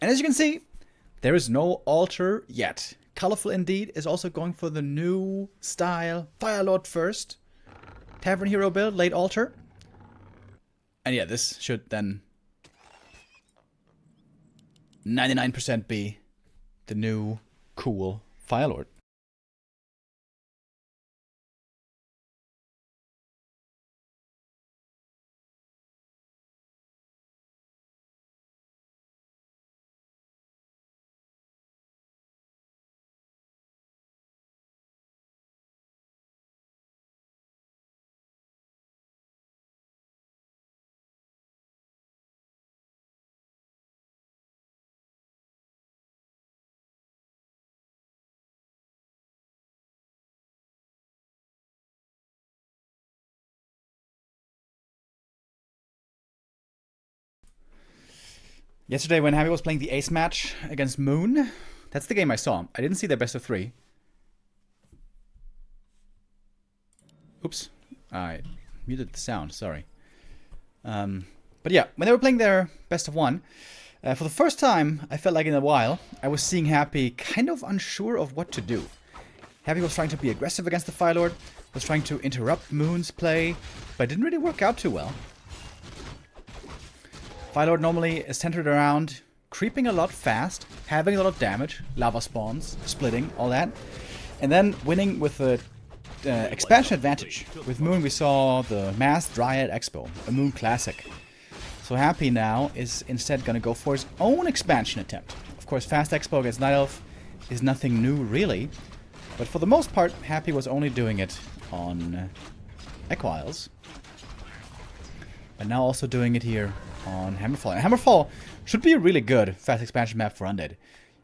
And as you can see, there is no altar yet. Colorful indeed is also going for the new style. Firelord first. Tavern Hero build, late altar. And yeah, this should then 99% be the new cool Firelord. Yesterday when Hammy was playing the ace match against Moon, that's the game I saw. I didn't see their best of 3. Oops. I muted the sound, sorry. But yeah, when they were playing their best of 1, for the first time, I felt like in a while, I was seeing Happy kind of unsure of what to do. Happy was trying to be aggressive against the Firelord, was trying to interrupt Moon's play, but it didn't really work out too well. Firelord normally is centered around creeping a lot fast, having a lot of damage, lava spawns, splitting, all that, and then winning with the expansion advantage. With Moon we saw the Masked Dryad Expo, a Moon classic. So Happy now is instead going to go for his own expansion attempt. Of course, Fast Expo against Night Elf is nothing new really, but for the most part Happy was only doing it on Equiles. But now also doing it here on Hammerfall. And Hammerfall should be a really good fast expansion map for Undead.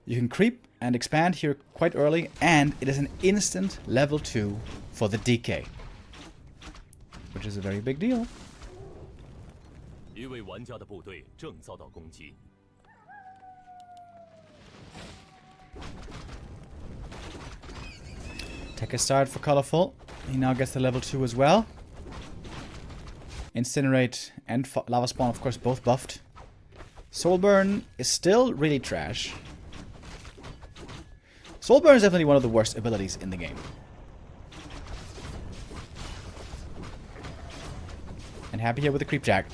You can creep and expand here quite early, and it is an instant level 2 for the DK, which is a very big deal. Take a start for Colorful. He now gets the level 2 as well. Incinerate and Lava Spawn, of course, both buffed. Soulburn is still really trash. Soulburn is definitely one of the worst abilities in the game. And Happy here with the Creepjack.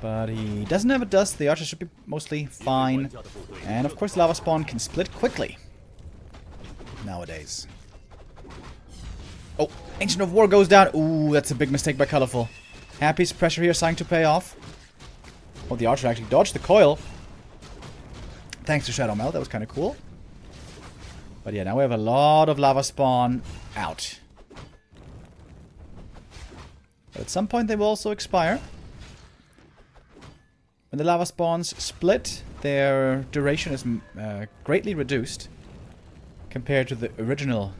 But he doesn't have a dust. The archer should be mostly fine. And of course Lava Spawn can split quickly nowadays. Oh, Ancient of War goes down. Ooh, that's a big mistake by Colorful. Happy's pressure here starting to pay off. Oh, the archer actually dodged the coil. Thanks to Shadow Melt, that was kind of cool. But yeah, now we have a lot of Lava Spawn out. But at some point they will also expire. When the Lava Spawns split, their duration is greatly reduced compared to the original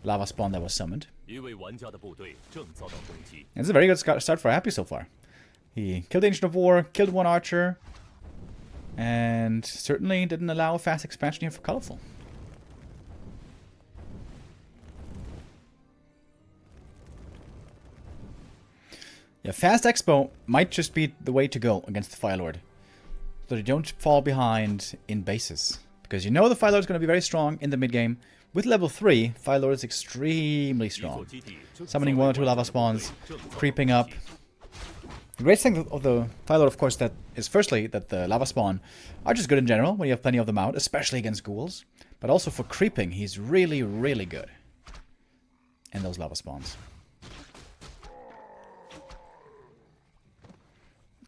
Lava Spawn that was summoned. It's a very good start for Happy so far. He killed the Ancient of War, killed one archer, and certainly didn't allow a fast expansion here for Colorful. Yeah, Fast Expo might just be the way to go against the Firelord, so you don't fall behind in bases. Because you know the Firelord is going to be very strong in the mid-game. With level 3, Firelord is extremely strong. Summoning 1 or 2 lava spawns, creeping up. The great thing of the Firelord, of course, that is firstly that the lava spawn are just good in general when you have plenty of them out, especially against ghouls. But also for creeping, he's really, really good in those lava spawns.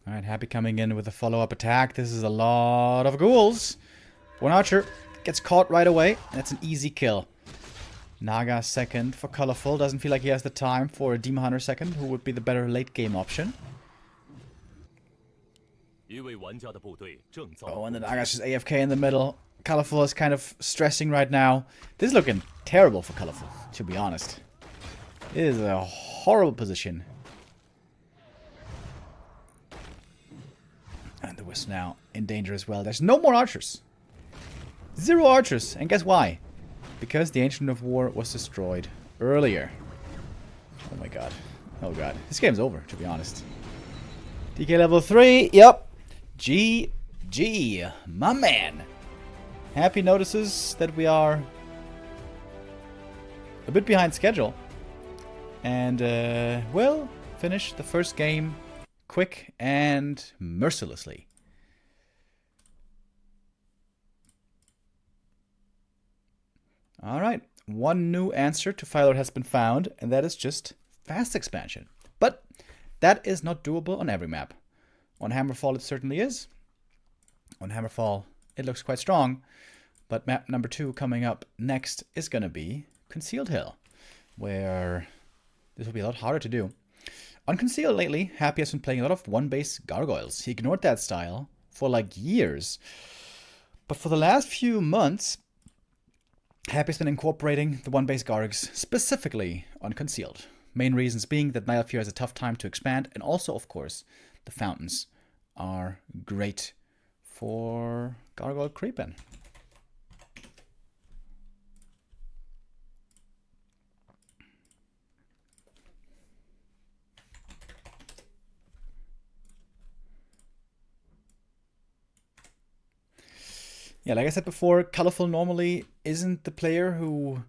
Alright, Happy coming in with a follow-up attack. This is a lot of ghouls. One archer gets caught right away, and it's an easy kill. Naga second for Colorful. Doesn't feel like he has the time for a Demon Hunter second, who would be the better late game option. Oh, and the Naga's just AFK in the middle. Colorful is kind of stressing right now. This is looking terrible for Colorful, to be honest. It is a horrible position. And the Wisp now in danger as well. There's no more archers. 0 archers. And guess why? Because the Ancient of War was destroyed earlier. Oh my god. Oh god. This game's over, to be honest. DK level 3. Yep. GG. G, my man. Happy notices that we are a bit behind schedule. And we'll finish the first game quick and mercilessly. Alright, one new answer to Firelord has been found, and that is just fast expansion. But that is not doable on every map. On Hammerfall it certainly is. On Hammerfall it looks quite strong, but map number 2 coming up next is going to be Concealed Hill, where this will be a lot harder to do. On Concealed lately, Happy has been playing a lot of one-base gargoyles. He ignored that style for like years. But for the last few months, Happy's been incorporating the one-base gargs specifically on Concealed. Main reasons being that Night Elf here has a tough time to expand, and also, of course, the fountains are great for gargoyle creeping. Yeah, like I said before, Colorful normally isn't the player who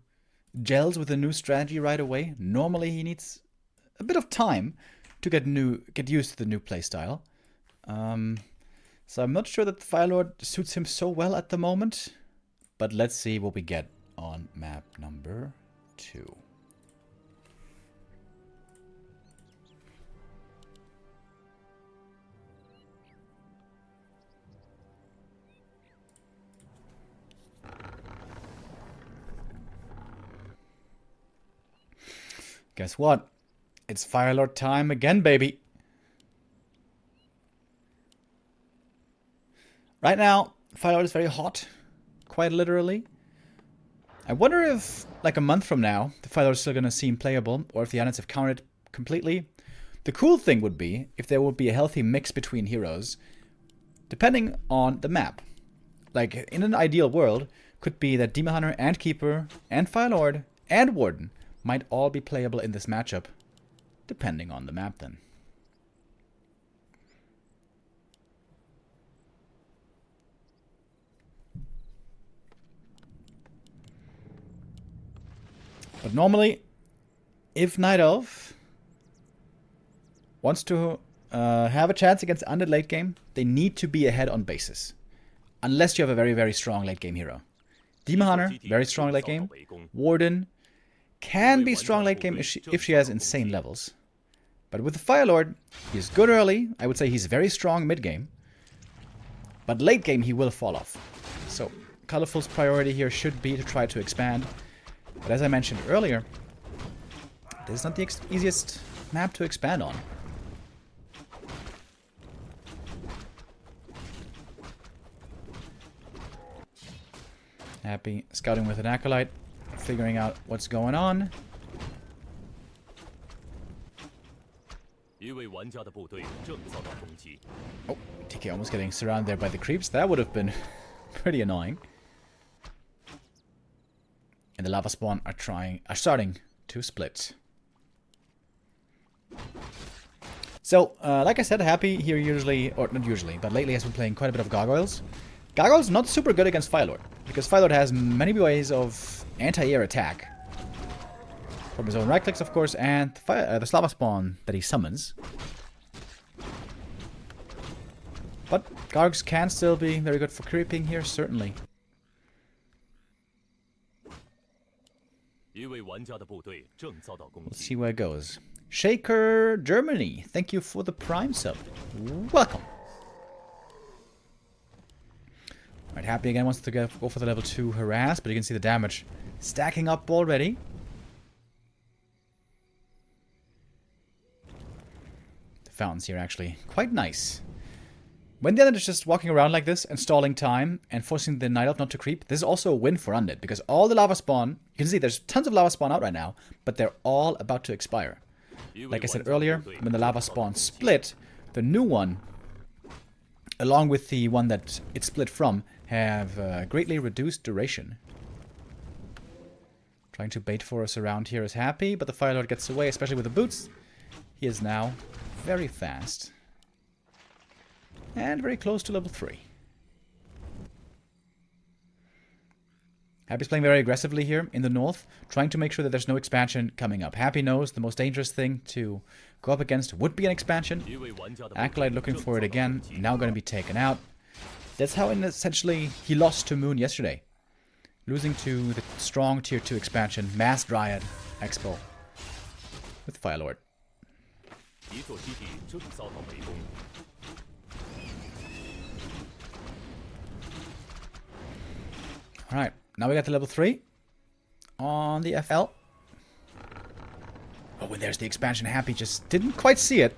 gels with a new strategy right away. Normally he needs a bit of time to get used to the new playstyle. So I'm not sure that the Firelord suits him so well at the moment. But let's see what we get on map number 2. Guess what? It's Firelord time again, baby. Right now, Firelord is very hot, quite literally. I wonder if, like a month from now, the Firelord is still going to seem playable, or if the units have countered completely. The cool thing would be if there would be a healthy mix between heroes, depending on the map. Like, in an ideal world, could be that Demon Hunter and Keeper and Firelord and Warden might all be playable in this matchup, depending on the map then. But normally, if Night Elf wants to have a chance against Undead late game, they need to be ahead on bases. Unless you have a very, very strong late game hero. Demon Hunter, very strong late game. Warden can be strong late game if she has insane levels. But with the Firelord, he's good early. I would say he's very strong mid game. But late game, he will fall off. So, Colorful's priority here should be to try to expand. But as I mentioned earlier, this is not the easiest map to expand on. Happy scouting with an Acolyte, figuring out what's going on. Oh, TK almost getting surrounded there by the creeps. That would have been pretty annoying. And the lava spawn are starting to split. So, like I said, Happy here usually, or not usually, but lately has been playing quite a bit of Gargoyles. Gargoyles not super good against Firelord, because Firelord has many ways of anti-air attack. From his own right clicks, of course, and the lava spawn that he summons. But Gargs can still be very good for creeping here, certainly. Let's see where it goes. Shaker Germany, thank you for the Prime sub. Welcome. Alright, Happy again wants to go for the level 2 harass, but you can see the damage stacking up already. The fountains here actually quite nice. When the Undead is just walking around like this and stalling time and forcing the Night Elf not to creep, this is also a win for Undead, because all the lava spawn, you can see there's tons of lava spawn out right now, but they're all about to expire. Like I said earlier, when the lava spawn split, the new one, along with the one that it split from, have greatly reduced duration. Trying to bait for us around here is Happy, but the Firelord gets away, especially with the boots. He is now very fast. And very close to level 3. Happy's playing very aggressively here in the north, trying to make sure that there's no expansion coming up. Happy knows the most dangerous thing to go up against would be an expansion. Acolyte looking for it again, now going to be taken out. That's how essentially he lost to Moon yesterday. Losing to the strong tier 2 expansion, Mass Dryad Expo with Firelord. Alright, now we got the level 3 on the FL. Oh, and there's the expansion. Happy just didn't quite see it.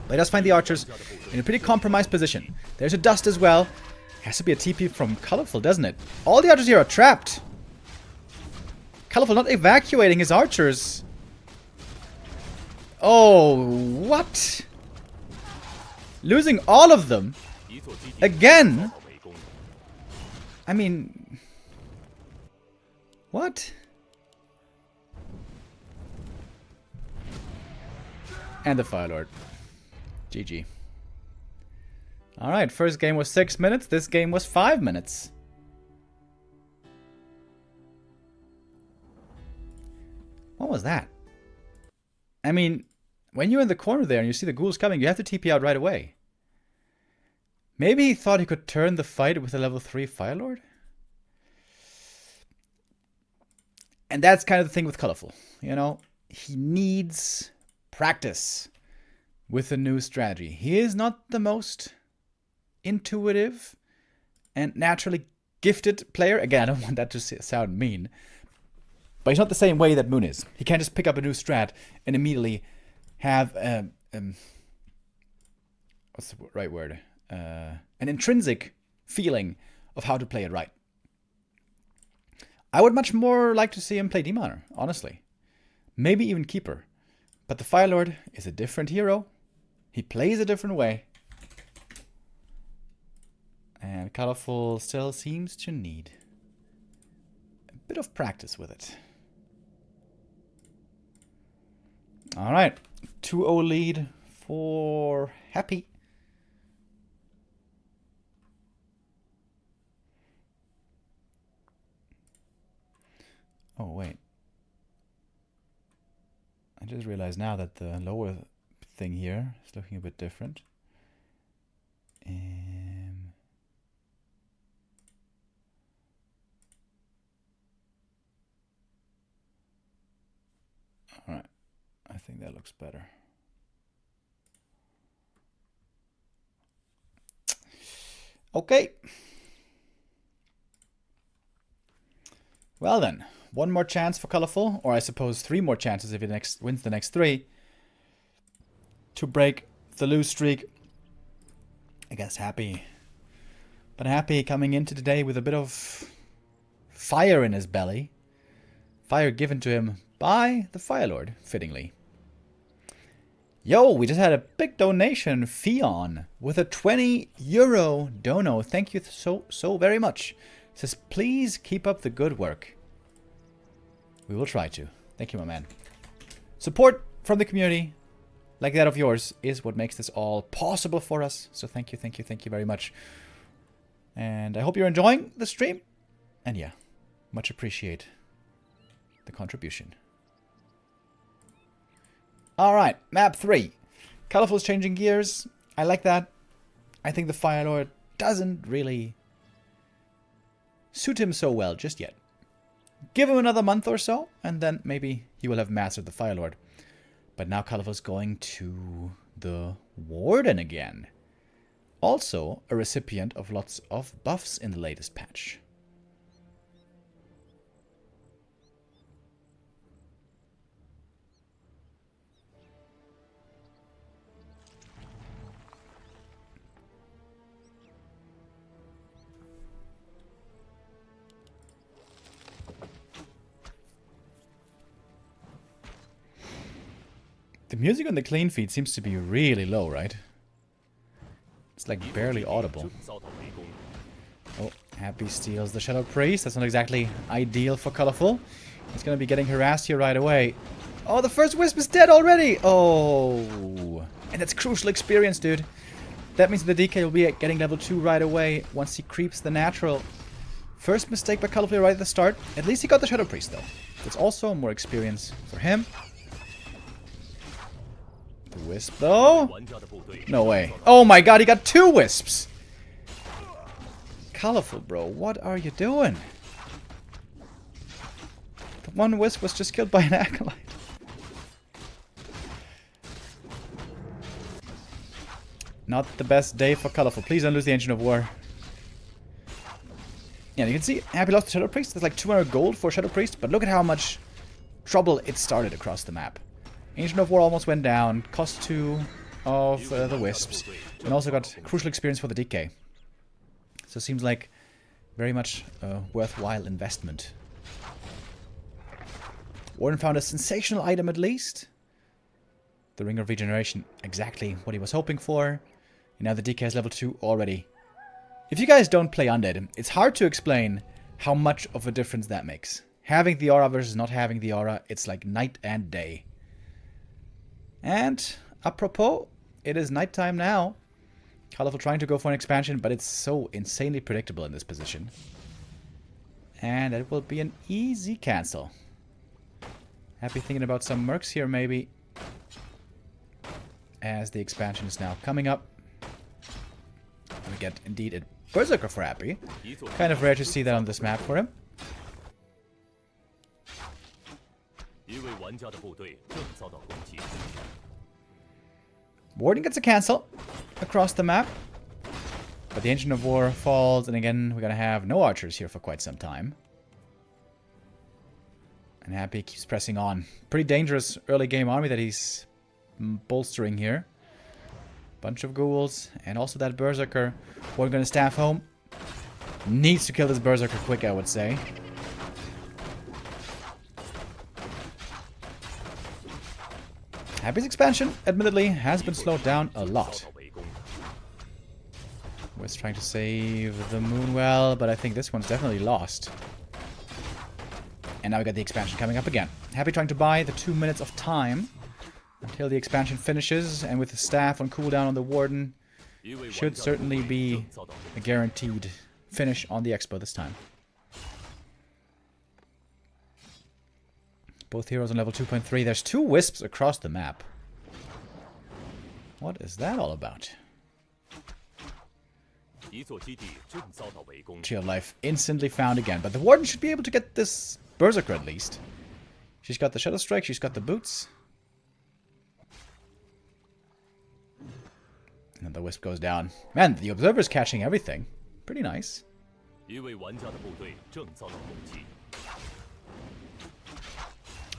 But he does find the archers in a pretty compromised position. There's a dust as well. Has to be a TP from Colorful, doesn't it? All the archers here are trapped. Colorful not evacuating his archers. Oh, what? Losing all of them? Again? I mean... What? And the Firelord. GG. Alright, first game was 6 minutes, this game was 5 minutes. What was that? I mean, when you're in the corner there and you see the ghouls coming, you have to TP out right away. Maybe he thought he could turn the fight with a level 3 Firelord? And that's kind of the thing with Colorful. You know, he needs practice with a new strategy. He is not the most intuitive and naturally gifted player. Again, I don't want that to sound mean. But he's not the same way that Moon is. He can't just pick up a new strat and immediately have what's the right word? An intrinsic feeling of how to play it right. I would much more like to see him play Demoner, honestly. Maybe even Keeper. But the Firelord is a different hero. He plays a different way. And Colorful still seems to need a bit of practice with it. Alright, 2-0 lead for Happy. Oh, wait. I just realized now that the lower thing here is looking a bit different. Alright, I think that looks better. Okay. Well then, one more chance for Colorful, or I suppose 3 more chances if he wins the next 3, to break the lose streak against Happy. But Happy coming into today with a bit of fire in his belly. Fire given to him by the Firelord, fittingly. Yo, we just had a big donation, Fion, with a 20 euro dono. Thank you so very much. It says, please keep up the good work. We will try to. Thank you, my man. Support from the community, like that of yours, is what makes this all possible for us. So thank you very much. And I hope you're enjoying the stream. And yeah, much appreciate the contribution. Alright, map 3. Colorful's changing gears. I like that. I think the Firelord doesn't really suit him so well just yet. Give him another month or so, and then maybe he will have mastered the Firelord. But now Colorful's going to the Warden again. Also a recipient of lots of buffs in the latest patch. The music on the clean feed seems to be really low, right? It's like barely audible. Oh, Happy steals the Shadow Priest. That's not exactly ideal for Colorful. He's going to be getting harassed here right away. Oh, the first Wisp is dead already! Oh! And that's crucial experience, dude. That means the DK will be getting level 2 right away once he creeps the natural. First mistake by Colorful right at the start. At least he got the Shadow Priest, though. That's also more experience for him. The Wisp, though? No way. Oh my god, he got 2 Wisps! Colorful, bro, what are you doing? The one Wisp was just killed by an Acolyte. Not the best day for Colorful. Please don't lose the Ancient of War. Yeah, you can see Happy lost the Shadow Priest. There's like 200 gold for Shadow Priest, but look at how much trouble it started across the map. Ancient of War almost went down, cost 2 of the Wisps, and also got crucial experience for the DK. So it seems like very much a worthwhile investment. Warden found a sensational item at least. The Ring of Regeneration, exactly what he was hoping for. And now the DK is level 2 already. If you guys don't play Undead, it's hard to explain how much of a difference that makes. Having the aura versus not having the aura, it's like night and day. And, apropos, it is nighttime now. Colorful trying to go for an expansion, but it's so insanely predictable in this position. And it will be an easy cancel. Happy thinking about some mercs here, maybe. As the expansion is now coming up. And we get, indeed, a Berserker for Happy. Kind of rare to see that on this map for him. Warden gets a cancel across the map. But the Ancient of War falls, and again, we're gonna have no archers here for quite some time. And Happy keeps pressing on. Pretty dangerous early game army that he's bolstering here. Bunch of ghouls, and also that Berserker. We're gonna staff home. Needs to kill this Berserker quick, I would say. Happy's expansion, admittedly, has been slowed down a lot. Was trying to save the Moonwell, but I think this one's definitely lost. And now we got the expansion coming up again. Happy trying to buy the 2 minutes of time until the expansion finishes, and with the staff on cooldown on the Warden, should certainly be a guaranteed finish on the Expo this time. Both heroes on level 2.3. There's 2 Wisps across the map. What is that all about? Tree of Life instantly found again, but the Warden should be able to get this Berserker at least. She's got the Shadow Strike, she's got the boots. And the Wisp goes down. Man, the Observer's catching everything. Pretty nice.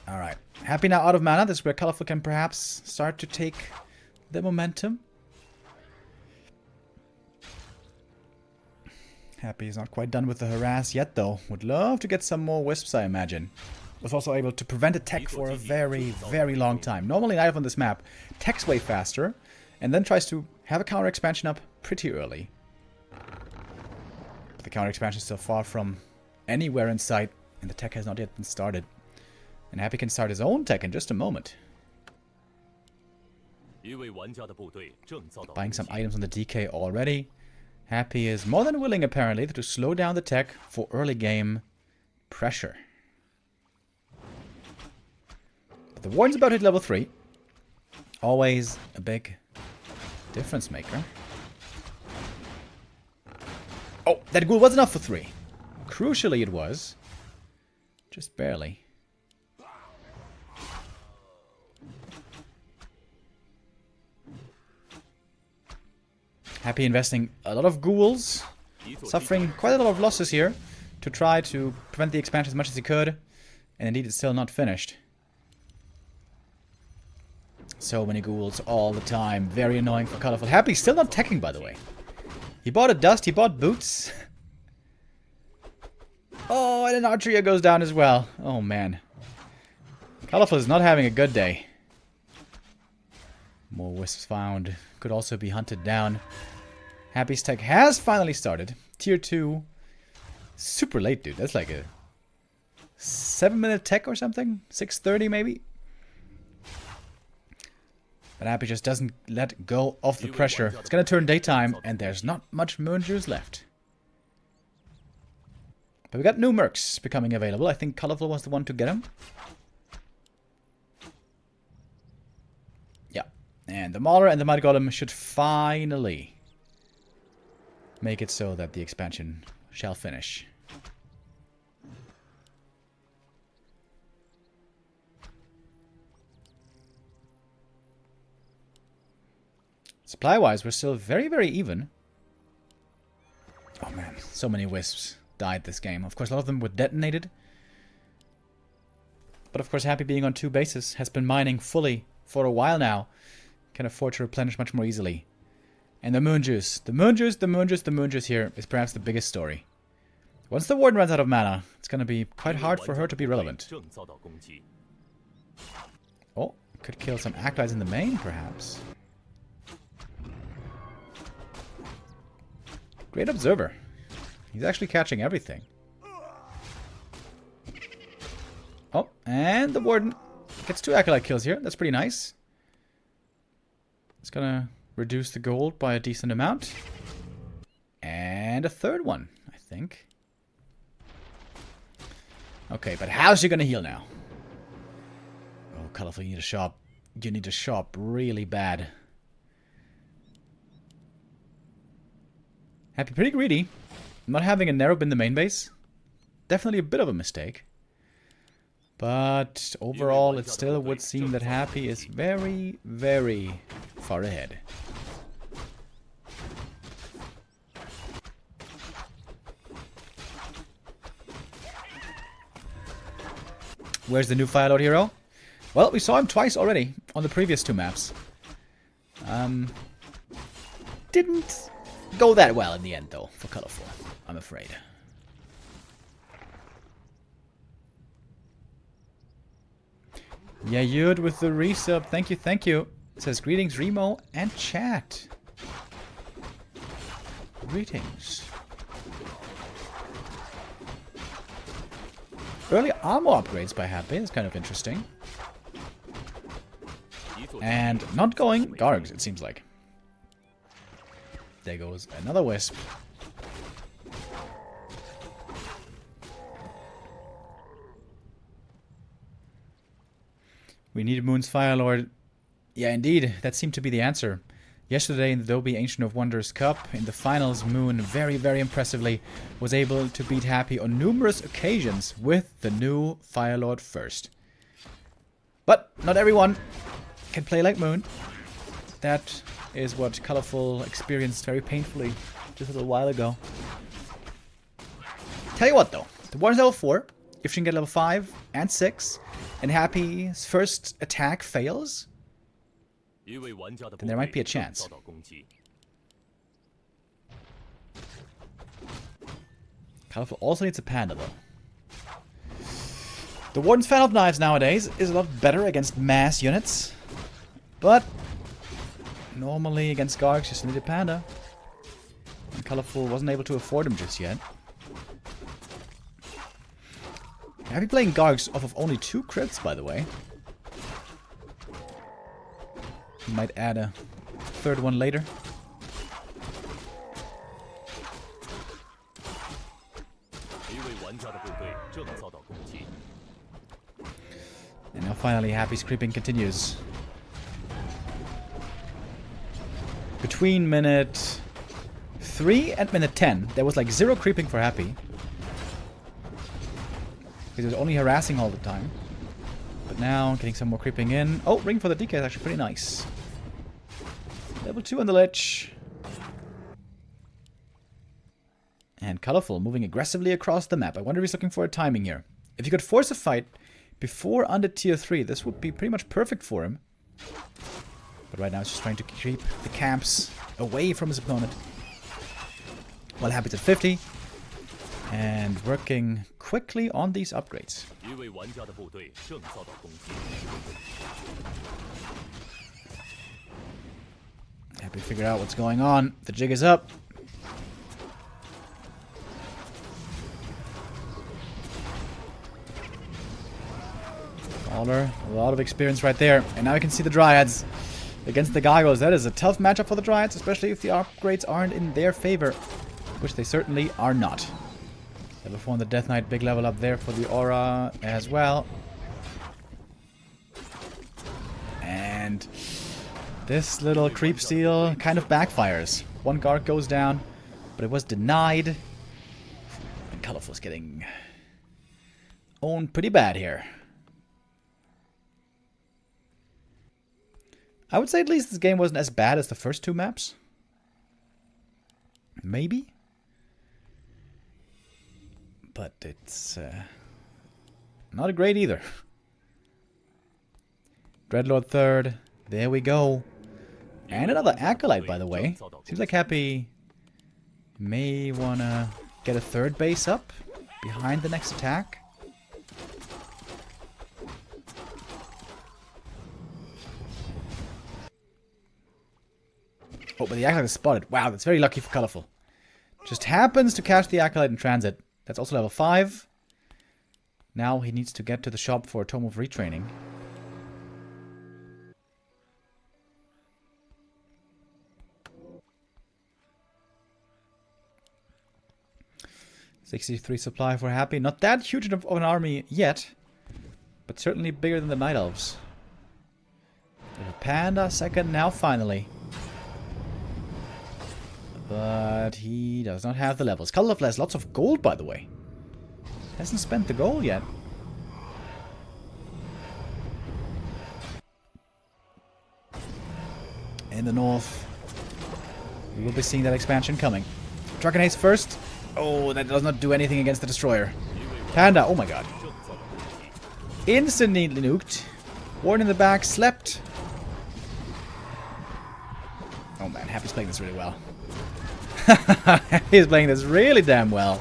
Alright. Happy now out of mana. This is where Colorful can perhaps start to take the momentum. Happy is not quite done with the harass yet, though. Would love to get some more Wisps, I imagine. Was also able to prevent a tech for a very, very long time. Normally, Knife on this map techs way faster, and then tries to have a counter expansion up pretty early. But the counter expansion is still far from anywhere in sight, and the tech has not yet been started. And Happy can start his own tech in just a moment. Buying some items on the DK already. Happy is more than willing, apparently, to slow down the tech for early game pressure. But the Warden's about to hit level 3. Always a big difference maker. Oh, that ghoul was enough for 3. Crucially, it was. Just barely. Happy investing a lot of ghouls. Suffering quite a lot of losses here to try to prevent the expansion as much as he could. And indeed, it's still not finished. So many ghouls all the time. Very annoying for Colorful. Happy still not teching, by the way. He bought a dust, he bought boots. Oh, and an Archery goes down as well. Oh, man. Colorful is not having a good day. More Wisps found. Could also be hunted down. Happy's tech has finally started. Tier 2. Super late, dude. That's like a 7-minute tech or something? 6:30 maybe? But Happy just doesn't let go of the pressure. It's gonna turn daytime, and there's not much moon juice left. But we got new mercs becoming available. I think Colorful was the one to get them. Yeah. And the Mauler and the Mud Golem should finally make it so that the expansion shall finish. Supply-wise, we're still very, very even. Oh man, so many Wisps died this game. Of course, a lot of them were detonated. But of course, Happy being on 2 bases, has been mining fully for a while now. Can afford to replenish much more easily. And the Moon Juice. The Moon Juice, the Moon Juice, the Moon Juice here is perhaps the biggest story. Once the Warden runs out of mana, it's going to be quite hard for her to be relevant. Oh, could kill some Acolytes in the main, perhaps. Great observer. He's actually catching everything. Oh, and the Warden gets 2 Acolyte kills here. That's pretty nice. It's gonna reduce the gold by a decent amount. And a 3rd one, I think. Okay, but how's she gonna heal now? Oh, Colorful, you need to shop. You need to shop really bad. Happy pretty greedy. Not having a Narrow in the main base. Definitely a bit of a mistake. But overall, it still would seem that Happy is very, very far ahead. Where's the new Firelord hero? Well, we saw him twice already on the previous 2 maps. Didn't go that well in the end, though, for Colorful, I'm afraid. Yeah, Yud with the resub. Thank you, thank you. It says, greetings, Remo and chat. Greetings. Early armor upgrades by Happy. That's kind of interesting. And not going Gargs, it seems like. There goes another Wisp. We need Moon's Firelord. Yeah, indeed. That seemed to be the answer. Yesterday in the Dobie Ancient of Wonders Cup, in the finals, Moon very, very impressively was able to beat Happy on numerous occasions with the new Firelord first. But not everyone can play like Moon. That is what Colorful experienced very painfully just a little while ago. Tell you what though, the Warden's level 4, if she can get level 5 and 6, and Happy's first attack fails, then there might be a chance. Colorful also needs a Panda though. The Warden's Fan of Knives nowadays is a lot better against mass units, but normally against Gargs you still need a Panda. And Colorful wasn't able to afford him just yet. Happy playing Gargs off of only 2 crits, by the way. He might add a 3rd one later. And now finally Happy's creeping continues. Between minute 3 and minute 10, there was like 0 creeping for Happy. Because he was only harassing all the time. But now, getting some more creeping in. Oh, ring for the DK is actually pretty nice. Level 2 on the Lich. And Colorful moving aggressively across the map. I wonder if he's looking for a timing here. If he could force a fight before under tier 3, this would be pretty much perfect for him. But right now he's just trying to creep the camps away from his opponent. While Happy's at 50. And working quickly on these upgrades. Happy to figure out what's going on. The jig is up. Caller, a lot of experience right there. And now you can see the Dryads against the Gargoyles. That is a tough matchup for the Dryads, especially if the upgrades aren't in their favor, which they certainly are not. Level 4 on the Death Knight, big level up there for the Aura as well. And this little creep steal kind of backfires. One guard goes down, but it was denied. And Colorful's getting owned pretty bad here. I would say at least this game wasn't as bad as the first two maps. Maybe. But it's not great either. Dreadlord third. There we go. And another Acolyte, by the way. Seems like Happy may want to get a third base up behind the next attack. Oh, but the Acolyte is spotted. Wow, that's very lucky for Colorful. Just happens to catch the Acolyte in transit. That's also level 5. Now he needs to get to the shop for a Tome of Retraining. $63 supply for Happy. Not that huge of an army yet, but certainly bigger than the Night Elves. Little Panda second now finally. But he does not have the levels. Colorful has lots of gold, by the way. Hasn't spent the gold yet. In the north, we will be seeing that expansion coming. Truck and Haste first. Oh, that does not do anything against the Destroyer. Panda, oh my god. Instantly nuked. Warden in the back, slept. Oh man, Happy's playing this really well. He's playing this really damn well.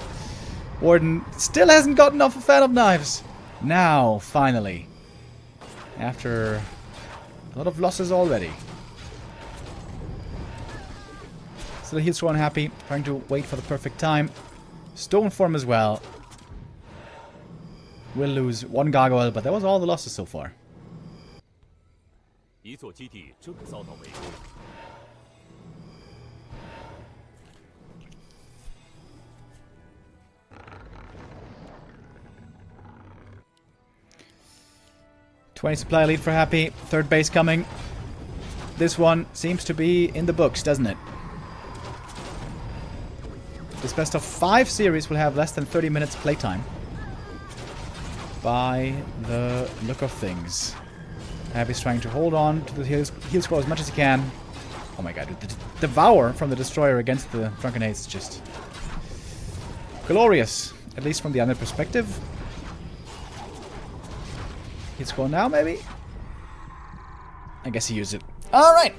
Warden still hasn't gotten off a Fan of Knives. Now, finally. After a lot of losses already. So the heal scroll Happy, trying to wait for the perfect time. Stone form as well. Will lose one gargoyle, but that was all the losses so far. 一座基地正遭到围攻。 20 supply lead for Happy. Third base coming. This one seems to be in the books, doesn't it? This best of 5 series will have less than 30 minutes playtime. By the look of things. Happy's trying to hold on to the heal scroll as much as he can. Oh my god, the Devour from the Destroyer against the Drunken Haste is just glorious. At least from the other perspective. Heal scroll now, maybe? I guess he used it. Alright!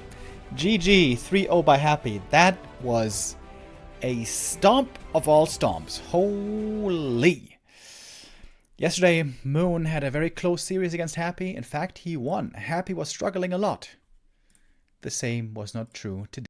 GG, 3-0 by Happy. That was a stomp of all stomps. Holy! Yesterday, Moon had a very close series against Happy. In fact, he won. Happy was struggling a lot. The same was not true today.